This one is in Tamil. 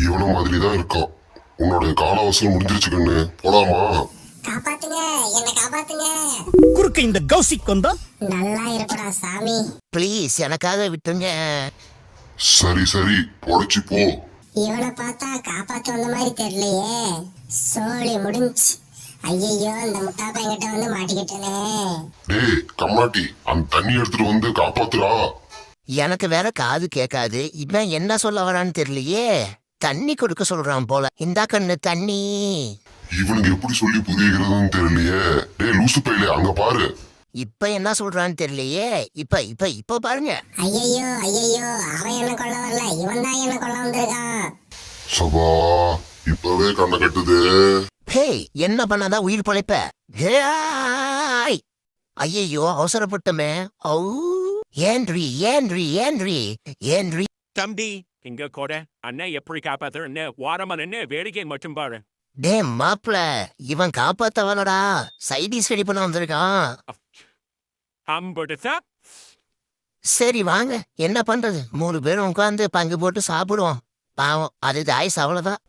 இவன மாதிரிதான் இருக்கான். உன்னோட காலவசம் முடிஞ்சிருச்சு கண்ணு, போலாமா? காப்பாத்துங்க, என்ன காப்பாத்துங்க. குறுக்க இந்த கௌசிக் வந்தா நல்லா இருப்படா சாமி. ப்ளீஸ் எனக்காக விட்டுங்க. சரி சரி, பொழைச்சு போ. இவனை பார்த்தா காப்பாத்து வந்த மாதிரி தெரியலையே. சோழி முடிஞ்சு. ஐயோ, இந்த முட்டா பையன்கிட்ட வந்து மாட்டிக்கிட்டனே. டேய் கம்மாட்டி, அந்த தண்ணி எடுத்துட்டு வந்து காப்பாத்துறா. எனக்கு வேற காது கேட்காது. இவன் என்ன சொல்ல வரான்னு தெரியலையே. தண்ணி கொடுக்க சொல்றான் போல. இந்தா கண்ணு தண்ணி. இவனுக்கு எப்படி சொல்லி புரியுறதுன்னு தெரியலையே. டேய் லூசு பையலே, அங்க பாரு. இப்ப என்ன சொல்றான்னு தெரியலையே. இப்ப இப்ப இப்ப பாருங்க. ஐயோ, அவன் என்ன கொல்ல வரல, இவன் தான் என்ன கொல்ல வந்திருக்கான். சபா, இப்பவே கண்ண கட்டுது. ஹே, என்ன பண்ணாதான் உயிர் பழைப்ப? ஐயோ, அவசரப்பட்டமே. ஓ, ஏன்றி ஏன்றி ஏன்றி ஏன்றி. தம்பி, இங்க கூட அண்ணன் எப்படி காப்பாத்துற என்ன வாரமா நின்னு வேடிக்கை மட்டும் பாரு. டே மாப்ள, இவன் காப்பாத்தவனடா. சைடிஸ் ரெடி பண்ண வந்திருக்கான். அம்படுத்தா சரி வாங்க, என்ன பண்றது? 3 பேரும் உட்காந்து பங்கு போட்டு சாப்பிடுவோம். பாவம், அது ஆயுஸ் அவ்வளவுதான்.